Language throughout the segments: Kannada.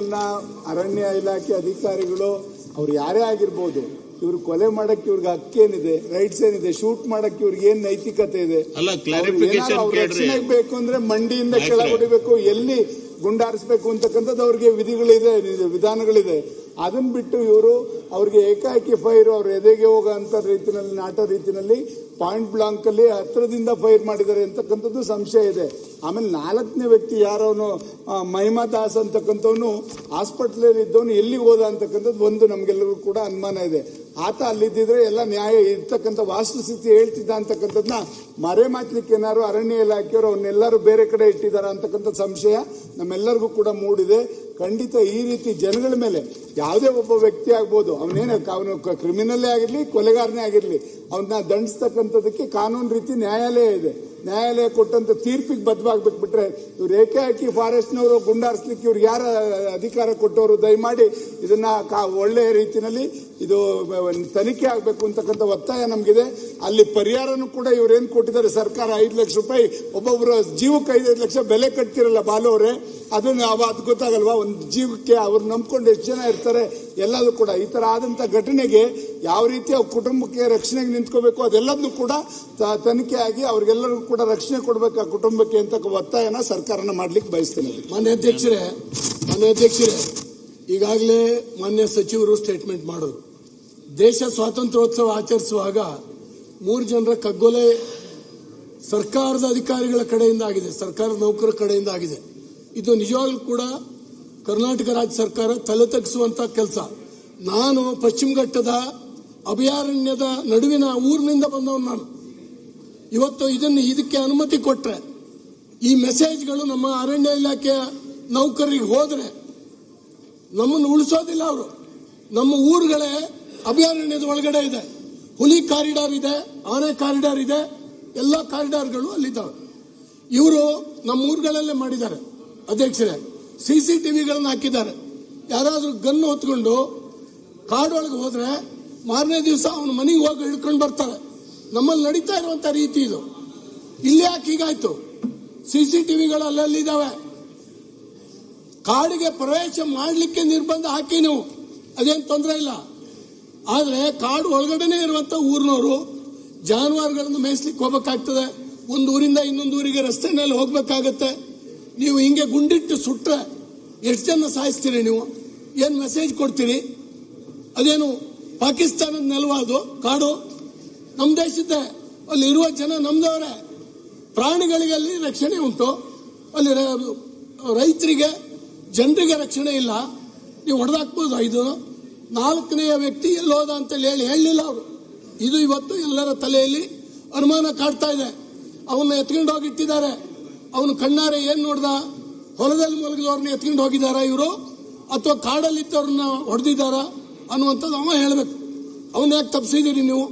ಇವ್ರನ್ನ ಅರಣ್ಯ ಇಲಾಖೆ ಅಧಿಕಾರಿಗಳು ಅವ್ರು ಯಾರೇ ಆಗಿರ್ಬೋದು, ಇವ್ರು ಕೊಲೆ ಮಾಡಕ್ಕೆ ಇವ್ರಿಗೆ ಹಕ್ಕೇನಿದೆ, ರೈಟ್ಸ್ ಏನಿದೆ, ಶೂಟ್ ಮಾಡಕ್ಕೆ ಇವ್ರಿಗೆ ಏನ್ ನೈತಿಕತೆ ಇದೆ? ರಕ್ಷಣೆಗೆ ಬೇಕು ಅಂದ್ರೆ ಮಂಡಿಯಿಂದ ಕೆಳಗೊಡಿಬೇಕು, ಎಲ್ಲಿ ಗುಂಡಾರಿಸಬೇಕು ಅಂತಕ್ಕಂಥದ್ದು ಅವ್ರಿಗೆ ವಿಧಿಗಳಿದೆ, ವಿಧಾನಗಳಿದೆ. ಅದನ್ನ ಬಿಟ್ಟು ಇವರು ಅವ್ರಿಗೆ ಏಕಾಏಕಿ ಫೈರ್ ಅವ್ರ ಎದೆಗೆ ಹೋಗೋ ಅಂತ ರೀತಿಯಲ್ಲಿ, ನಾಟ ರೀತಿಯಲ್ಲಿ ಪಾಯಿಂಟ್ ಬ್ಲಾಂಕ್ ಅಲ್ಲಿ ಹತ್ರದಿಂದ ಫೈರ್ ಮಾಡಿದ್ದಾರೆ ಅಂತಕ್ಕಂಥದ್ದು ಸಂಶಯ ಇದೆ. ಆಮೇಲೆ 4ನೇ ವ್ಯಕ್ತಿ ಯಾರವನು ಮಹಿಮಾ ದಾಸ್ ಅಂತಕ್ಕಂಥವನು ಹಾಸ್ಪಿಟಲ್ ಇದ್ದವನು ಎಲ್ಲಿಗೆ ಹೋದ ಅಂತಕ್ಕಂಥದ್ದು ಒಂದು ನಮ್ಗೆಲ್ಲರಿಗೂ ಕೂಡ ಅನುಮಾನ ಇದೆ. ಆತ ಅಲ್ಲಿದ್ದಿದ್ರೆ ಎಲ್ಲ ನ್ಯಾಯ ಇರ್ತಕ್ಕಂಥ ವಾಸ್ತುಸ್ಥಿತಿ ಹೇಳ್ತಿದ್ದ ಅಂತಕ್ಕಂಥದ್ದನ್ನ ಮರೆಮಾಚಲಿಕ್ಕೆ ಏನಾರು ಅರಣ್ಯ ಇಲಾಖೆಯವರು ಅವನ್ನೆಲ್ಲರೂ ಬೇರೆ ಕಡೆ ಇಟ್ಟಿದ್ದಾರ ಅಂತಕ್ಕಂಥ ಸಂಶಯ ನಮ್ಮೆಲ್ಲರಿಗೂ ಕೂಡ ಮೂಡಿದೆ. ಖಂಡಿತ ಈ ರೀತಿ ಜನಗಳ ಮೇಲೆ ಯಾವುದೇ ಒಬ್ಬ ವ್ಯಕ್ತಿ ಆಗ್ಬೋದು, ಅವನು ಕ್ರಿಮಿನಲ್ಲೇ ಆಗಿರ್ಲಿ, ಕೊಲೆಗಾರನೇ ಆಗಿರ್ಲಿ, ಅವನ್ನ ದಂಡಿಸ್ತಕ್ಕಂಥದಕ್ಕೆ ಕಾನೂನು ರೀತಿ ನ್ಯಾಯಾಲಯ ಇದೆ. ನ್ಯಾಯಾಲಯ ಕೊಟ್ಟಂತ ತೀರ್ಪಿಗೆ ಬದ್ಧವಾಗ್ಬೇಕು. ಬಿಟ್ರೆ ಇವ್ರು ಏಕಾಏಕಿ ಫಾರೆಸ್ಟ್ನವರು ಗುಂಡಾರಿಸ್ಲಿಕ್ಕೆ ಇವ್ರಿಗೆ ಯಾರ ಅಧಿಕಾರ ಕೊಟ್ಟವರು? ದಯಮಾಡಿ ಇದನ್ನ ಒಳ್ಳೆಯ ರೀತಿಯಲ್ಲಿ ಇದು ತನಿಖೆ ಆಗಬೇಕು ಅಂತಕ್ಕಂಥ ಒತ್ತಾಯ ನಮಗಿದೆ. ಅಲ್ಲಿ ಪರಿಹಾರನೂ ಕೂಡ ಇವ್ರೇನು ಕೊಟ್ಟಿದ್ದಾರೆ ಸರ್ಕಾರ, 5 ಲಕ್ಷ ರೂಪಾಯಿ ಒಬ್ಬೊಬ್ಬರ ಜೀವಕ್ಕೆ 5 ಲಕ್ಷ ಬೆಲೆ ಕಟ್ತಿರಲ್ಲ ಬಾಲವರೇ, ಅದನ್ನು ಅದು ಗೊತ್ತಾಗಲ್ವಾ? ಒಂದು ಜೀವಕ್ಕೆ ಅವ್ರು ನಂಬ್ಕೊಂಡು ಎಷ್ಟು ಜನ ಇರ್ತಾರೆ ಎಲ್ಲದೂ ಕೂಡ. ಈ ತರ ಆದಂತ ಘಟನೆಗೆ ಯಾವ ರೀತಿ ಅವ್ರ ಕುಟುಂಬಕ್ಕೆ ರಕ್ಷಣೆಗೆ ನಿಂತ್ಕೋಬೇಕು ಅದೆಲ್ಲದೂ ಕೂಡ ತನಿಖೆ ಆಗಿ ಅವ್ರಿಗೆಲ್ಲರಿಗೂ ಕೂಡ ರಕ್ಷಣೆ ಕೊಡಬೇಕು ಆ ಕುಟುಂಬಕ್ಕೆ ಅಂತ ಒತ್ತಾಯನ ಸರ್ಕಾರನ ಮಾಡ್ಲಿಕ್ಕೆ ಬಯಸ್ತೇನೆ. ಮಾನ್ಯ ಅಧ್ಯಕ್ಷರೇ, ಈಗಾಗಲೇ ಮಾನ್ಯ ಸಚಿವರು ಸ್ಟೇಟ್ಮೆಂಟ್ ಮಾಡೋದು, ದೇಶ ಸ್ವಾತಂತ್ರ್ಯೋತ್ಸವ ಆಚರಿಸುವಾಗ 3 ಜನರ ಕಗ್ಗೊಲೆ ಸರ್ಕಾರದ ಅಧಿಕಾರಿಗಳ ಕಡೆಯಿಂದ ಆಗಿದೆ, ಸರ್ಕಾರದ ನೌಕರರ ಕಡೆಯಿಂದ ಆಗಿದೆ. ಇದು ನಿಜವಾಗ್ಲೂ ಕೂಡ ಕರ್ನಾಟಕ ರಾಜ್ಯ ಸರ್ಕಾರ ತಲೆ ತಗ್ಗಿಸುವಂತ ಕೆಲಸ. ನಾನು ಪಶ್ಚಿಮ ಘಟ್ಟದ ಅಭಯಾರಣ್ಯದ ನಡುವಿನ ಊರಿನಿಂದ ಬಂದವನು. ನಾನು ಇವತ್ತು ಇದಕ್ಕೆ ಅನುಮತಿ ಕೊಟ್ರೆ, ಈ ಮೆಸೇಜ್ಗಳು ನಮ್ಮ ಅರಣ್ಯ ಇಲಾಖೆಯ ನೌಕರರಿಗೆ ಹೋದ್ರೆ ನಮ್ಮನ್ನು ಉಳಿಸೋದಿಲ್ಲ. ಅವರು ನಮ್ಮ ಊರುಗಳೇ ಅಭಯಾರಣ್ಯದ ಒಳಗಡೆ ಇದೆ, ಹುಲಿ ಕಾರಿಡಾರ್ ಇದೆ, ಆನೆ ಕಾರಿಡಾರ್ ಇದೆ, ಎಲ್ಲ ಕಾರಿಡಾರ್ಗಳು ಅಲ್ಲಿದ್ದಾವೆ. ಇವರು ನಮ್ಮ ಊರುಗಳಲ್ಲೇ ಮಾಡಿದ್ದಾರೆ ಅಧ್ಯಕ್ಷರೇ. CCTVಗಳನ್ನು ಹಾಕಿದ್ದಾರೆ. ಯಾರಾದ್ರೂ ಗನ್ ಹೊತ್ಕೊಂಡು ಕಾಡೊಳಗೆ ಹೋದ್ರೆ ಮಾರನೇ ದಿವಸ ಅವನ ಮನೆಗೆ ಹೋಗಿ ಹಿಡ್ಕೊಂಡು ಬರ್ತಾರೆ. ನಮ್ಮಲ್ಲಿ ನಡೀತಾ ಇರುವಂತ ರೀತಿ ಇದು. ಇಲ್ಲಿ ಯಾಕೆ ಹೀಗಾಯ್ತು? CCTVಗಳು ಅಲ್ಲಲ್ಲಿದ್ದಾವೆ. ಕಾಡಿಗೆ ಪ್ರವೇಶ ಮಾಡಲಿಕ್ಕೆ ನಿರ್ಬಂಧ ಹಾಕಿ ನೀವು, ಅದೇನು ತೊಂದರೆ ಇಲ್ಲ. ಆದ್ರೆ ಕಾಡು ಒಳಗಡೆನೆ ಇರುವಂತ ಊರಿನವರು ಜಾನುವಾರುಗಳನ್ನು ಮೇಯಿಸ್ಲಿಕ್ಕೆ ಹೋಗ್ಬೇಕಾಗ್ತದೆ. ಒಂದು ಊರಿಂದ ಇನ್ನೊಂದು ಊರಿಗೆ ರಸ್ತೆನಲ್ಲಿ ಹೋಗ್ಬೇಕಾಗತ್ತೆ. ನೀವು ಹಿಂಗೆ ಗುಂಡಿಟ್ಟು ಸುಟ್ರೆ ಎಷ್ಟು ಜನ ಸಾಯಿಸ್ತೀರಿ? ನೀವು ಏನ್ ಮೆಸೇಜ್ ಕೊಡ್ತೀರಿ? ಅದೇನು ಪಾಕಿಸ್ತಾನದ ನೆಲವಾದು ಕಾಡು? ನಮ್ಮ ದೇಶದ್ದೇ, ಅಲ್ಲಿ ಇರುವ ಜನ ನಮ್ದವರೇ. ಪ್ರಾಣಿಗಳಿಗೆ ಅಲ್ಲಿ ರಕ್ಷಣೆ ಉಂಟು, ಅಲ್ಲಿ ರೈತರಿಗೆ ಜನರಿಗೆ ರಕ್ಷಣೆ ಇಲ್ಲ. ನೀವು ಹೊಡೆದಾಕ್ಬೋದು. ಇದು 4ನೇ ವ್ಯಕ್ತಿ ಎಲ್ಲೋದ ಅಂತೇಳಿ ಹೇಳಲಿಲ್ಲ ಅವರು. ಇದು ಇವತ್ತು ಎಲ್ಲರ ತಲೆಯಲ್ಲಿ ಅನುಮಾನ ಕಾಡ್ತಾ ಇದೆ. ಅವನ್ನ ಎತ್ಕೊಂಡು ಹೋಗಿಟ್ಟಿದ್ದಾರೆ. ಅವನು ಕಣ್ಣಾರೆ ಏನ್ ನೋಡ್ದ? ಹೊಲದಲ್ಲಿ ಮಲಗಿದವ್ರನ್ನ ಎತ್ಕೊಂಡು ಹೋಗಿದಾರ ಇವರು, ಅಥವಾ ಕಾಡಲ್ಲಿದ್ದವ್ರನ್ನ ಹೊಡೆದಿದ್ದಾರ ಅನ್ನುವಂಥದ್ದು ಅವ ಹೇಳಬೇಕು. ಅವನ್ನ ಯಾಕೆ ತಪ್ಪಿಸಿದಿರಿ ನೀವು?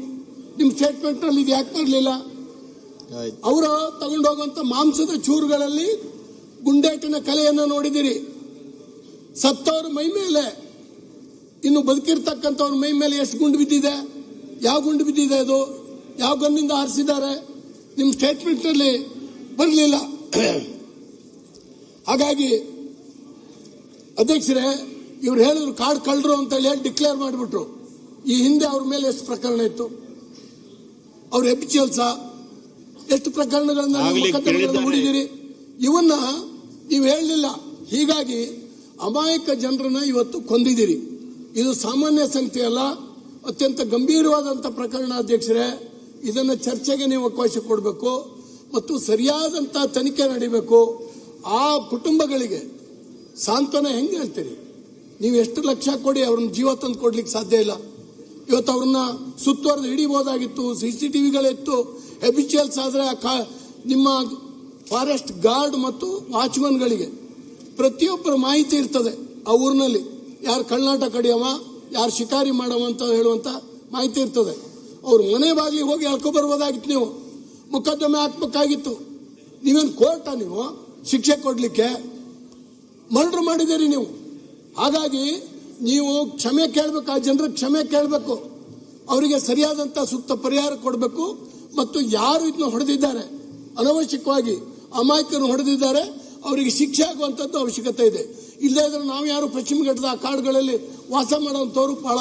ನಿಮ್ಮ ಸ್ಟೇಟ್ಮೆಂಟ್ ನಲ್ಲಿ ಇದು ಯಾಕೆ ಮಾಡಲಿಲ್ಲ? ಅವರು ತಗೊಂಡೋಗುವಂತ ಮಾಂಸದ ಚೂರುಗಳಲ್ಲಿ ಗುಂಡೇಟಿನ ಕಲೆಯನ್ನ ನೋಡಿದಿರಿ. ಸತ್ತವ್ರ ಮೈ ಮೇಲೆ, ಇನ್ನು ಬದುಕಿರ್ತಕ್ಕಂಥವ್ರ ಮೈ ಮೇಲೆ ಎಷ್ಟು ಗುಂಡು ಬಿದ್ದಿದೆ? ಯಾವ ಗುಂಡು ಬಿದ್ದಿದೆ? ಅದು ಯಾವ ಗನ್ನಿಂದ ಹಾರಿಸಿದ್ದಾರೆ? ನಿಮ್ಮ ಸ್ಟೇಟ್ಮೆಂಟ್ ನಲ್ಲಿ ಬರಲಿಲ್ಲ. ಹಾಗಾಗಿ ಅಧ್ಯಕ್ಷರೇ, ಇವ್ರು ಹೇಳಿದ್ರು ಕಾಡು ಕಳ್ಳರು ಅಂತ ಹೇಳಿ ಡಿಕ್ಲೇರ್ ಮಾಡಿಬಿಟ್ರು. ಈ ಹಿಂದೆ ಅವ್ರ ಮೇಲೆ ಎಷ್ಟು ಪ್ರಕರಣ ಇತ್ತು? ಅವ್ರ ಎಬಿಚಿಯಲ್ಸ ಎಷ್ಟು ಪ್ರಕರಣಗಳನ್ನ ಹೂಡಿದಿರಿ? ಇವನ್ನ ನೀವು ಹೇಳಲಿಲ್ಲ. ಹೀಗಾಗಿ ಅಮಾಯಕ ಜನರನ್ನ ಇವತ್ತು ಕೊಂದಿದ್ದೀರಿ. ಇದು ಸಾಮಾನ್ಯ ಸಂಗತಿ ಅಲ್ಲ, ಅತ್ಯಂತ ಗಂಭೀರವಾದಂಥ ಪ್ರಕರಣ ಅಧ್ಯಕ್ಷರೇ. ಇದನ್ನ ಚರ್ಚೆಗೆ ನೀವು ಅವಕಾಶ ಕೊಡಬೇಕು ಮತ್ತು ಸರಿಯಾದಂಥ ತನಿಖೆ ನಡೀಬೇಕು. ಆ ಕುಟುಂಬಗಳಿಗೆ ಸಾಂತ್ವನ ಹೆಂಗೆ ಹೇಳ್ತೀರಿ? ನೀವು ಎಷ್ಟು ಲಕ್ಷ ಕೊಡಿ ಅವ್ರನ್ನ ಜೀವ ತಂದು ಕೊಡ್ಲಿಕ್ಕೆ ಸಾಧ್ಯ ಇಲ್ಲ. ಇವತ್ತು ಅವ್ರನ್ನ ಸುತ್ತುವರೆದು ಹಿಡಿಬಹುದಾಗಿತ್ತು. CCTVಗಳಿತ್ತು. ಹೆಬಿಚುಯಲ್ಸ್ ಆದ್ರೆ ನಿಮ್ಮ ಫಾರೆಸ್ಟ್ ಗಾರ್ಡ್ ಮತ್ತು ವಾಚ್ಮನ್ಗಳಿಗೆ ಪ್ರತಿಯೊಬ್ಬರ ಮಾಹಿತಿ ಇರ್ತದೆ. ಆ ಊರಿನಲ್ಲಿ ಯಾರು ಕಳ್ಳಾಟ ಕಡಿಯವ, ಯಾರು ಶಿಕಾರಿ ಮಾಡವ ಅಂತ ಹೇಳುವಂತ ಮಾಹಿತಿ ಇರ್ತದೆ. ಅವ್ರ ಮನೆ ಬಾಗಿಲಿಗೆ ಹೋಗಿ ಹೇಳ್ಕೊಬರ್ಬೋದಾಗಿತ್ತು. ನೀವು ಮೊಕದ್ದಮೆ ಹಾಕ್ಬೇಕಾಗಿತ್ತು. ನೀವೇನು ಕೋರ್ಟ? ನೀವು ಶಿಕ್ಷೆ ಕೊಡ್ಲಿಕ್ಕೆ ಮರ್ಡರ್ ಮಾಡಿದ್ದೀರಿ ನೀವು. ಹಾಗಾಗಿ ನೀವು ಕ್ಷಮೆ ಕೇಳಬೇಕು, ಆ ಜನರಿಗೆ ಕ್ಷಮೆ ಕೇಳಬೇಕು, ಅವರಿಗೆ ಸರಿಯಾದಂತ ಸೂಕ್ತ ಪರಿಹಾರ ಕೊಡಬೇಕು. ಮತ್ತು ಯಾರು ಇದನ್ನ ಹೊಡೆದಿದ್ದಾರೆ, ಅನವಶ್ಯಕವಾಗಿ ಅಮಾಯಕರು ಹೊಡೆದಿದ್ದಾರೆ, ಅವರಿಗೆ ಶಿಕ್ಷೆ ಆಗುವಂತದ್ದು ಅವಶ್ಯಕತೆ ಇದೆ. ಇಲ್ಲದೇ ಇದ್ರೆ ನಾವು ಯಾರು ಪಶ್ಚಿಮ ಘಟ್ಟದ ಆ ಕಾಡುಗಳಲ್ಲಿ ವಾಸ ಮಾಡೋಂಥವ್ರು ಬಹಳ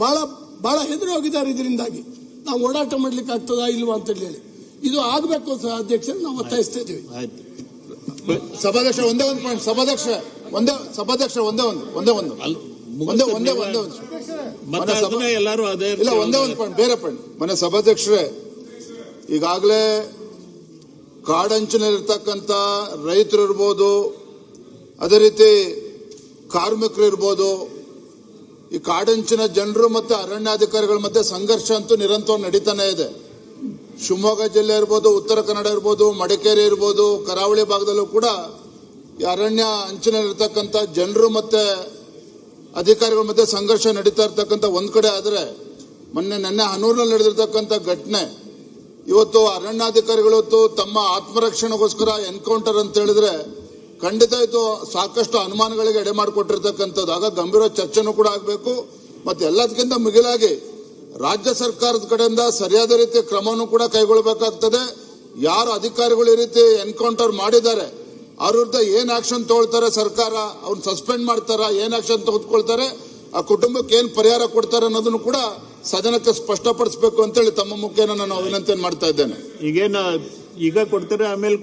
ಬಹಳ ಬಹಳ ಹೆದರಿ ಹೋಗಿದ್ದಾರೆ. ಇದರಿಂದಾಗಿ ನಾವು ಓಡಾಟ ಮಾಡ್ಲಿಕ್ಕೆ ಆಗ್ತದಾ ಇಲ್ವಾ ಅಂತ ಹೇಳಿ ಇದು ಆಗಬೇಕು ಅಧ್ಯಕ್ಷರು ನಾವು ಒತ್ತಾಯಿಸ್ತಾ ಇದ್ದೀವಿ. ಸಭಾಧ್ಯಕ್ಷ ಒಂದೇ ಒಂದು ಪಾಯಿಂಟ್. ಸಭಾಧ್ಯಕ್ಷ ಒಂದೇ ಒಂದು ಪಾಯಿಂಟ್ ಬೇರೆ ಪಾಯಿಂಟ್. ಮನೆ ಸಭಾಧ್ಯಕ್ಷರೇ, ಈಗಾಗಲೇ ಕಾಡಂಚಿನಲ್ಲಿರ್ತಕ್ಕಂಥ ರೈತರು ಇರ್ಬೋದು, ಅದೇ ರೀತಿ ಕಾರ್ಮಿಕರು ಇರ್ಬೋದು, ಈ ಕಾಡಂಚಿನ ಜನರು ಮತ್ತು ಅರಣ್ಯಾಧಿಕಾರಿಗಳ ಮಧ್ಯೆ ಸಂಘರ್ಷ ಅಂತೂ ನಿರಂತರ ನಡೀತಾನೆ ಇದೆ. ಶಿವಮೊಗ್ಗ ಜಿಲ್ಲೆ ಇರ್ಬೋದು, ಉತ್ತರ ಕನ್ನಡ ಇರ್ಬೋದು, ಮಡಿಕೇರಿ ಇರ್ಬೋದು, ಕರಾವಳಿ ಭಾಗದಲ್ಲೂ ಕೂಡ ಈ ಅರಣ್ಯ ಅಂಚಿನಲ್ಲಿರ್ತಕ್ಕಂಥ ಜನರು ಮತ್ತೆ ಅಧಿಕಾರಿಗಳ ಮಧ್ಯೆ ಸಂಘರ್ಷ ನಡೀತಾ ಇರ್ತಕ್ಕಂಥ ಒಂದ್ ಕಡೆ ಆದರೆ, ನೆನ್ನೆ ಹನೂರಿನಲ್ಲಿ ನಡೆದಿರ್ತಕ್ಕಂಥ ಘಟನೆ, ಇವತ್ತು ಅರಣ್ಯಾಧಿಕಾರಿಗಳು ತಮ್ಮ ಆತ್ಮರಕ್ಷಣೆಗೋಸ್ಕರ ಎನ್ಕೌಂಟರ್ ಅಂತ ಹೇಳಿದ್ರೆ ಖಂಡಿತ ಇದು ಸಾಕಷ್ಟು ಅನುಮಾನಗಳಿಗೆ ಎಡೆ ಮಾಡಿಕೊಟ್ಟಿರ್ತಕ್ಕಂಥದ್ದು. ಆಗ ಗಂಭೀರ ಚರ್ಚೆನೂ ಕೂಡ ಆಗಬೇಕು. ಮತ್ತೆ ಎಲ್ಲದಕ್ಕಿಂತ ಮಿಗಿಲಾಗಿ ರಾಜ್ಯ ಸರ್ಕಾರದ ಕಡೆಯಿಂದ ಸರಿಯಾದ ರೀತಿ ಕ್ರಮವನ್ನು ಕೂಡ ಕೈಗೊಳ್ಳಬೇಕಾಗ್ತದೆ. ಯಾರು ಅಧಿಕಾರಿಗಳು ಈ ರೀತಿ ಎನ್ಕೌಂಟರ್ ಮಾಡಿದ್ದಾರೆ ಅವ್ರ ವಿರುದ್ಧ ಏನ್ ಆಕ್ಷನ್ ತಗೊಳ್ತಾರೆ ಸರ್ಕಾರ, ಅವ್ರನ್ನ ಸಸ್ಪೆಂಡ್ ಮಾಡ್ತಾರ, ಏನ್ ಆಕ್ಷನ್ ತೆಗೆದುಕೊಳ್ತಾರೆ, ಆ ಕುಟುಂಬಕ್ಕೆ ಏನ್ ಪರಿಹಾರ ಕೊಡ್ತಾರೆ ಅನ್ನೋದನ್ನು ಕೂಡ ಸದನಕ್ಕೆ ಸ್ಪಷ್ಟಪಡಿಸಬೇಕು ಅಂತೇಳಿ ತಮ್ಮ ಮುಖೇನ ನಾನು ವಿನಂತಿಯನ್ನು ಮಾಡ್ತಾ ಇದ್ದೇನೆ. ಈಗ ಕೊಡ್ತಾರೆ, ಆಮೇಲೆ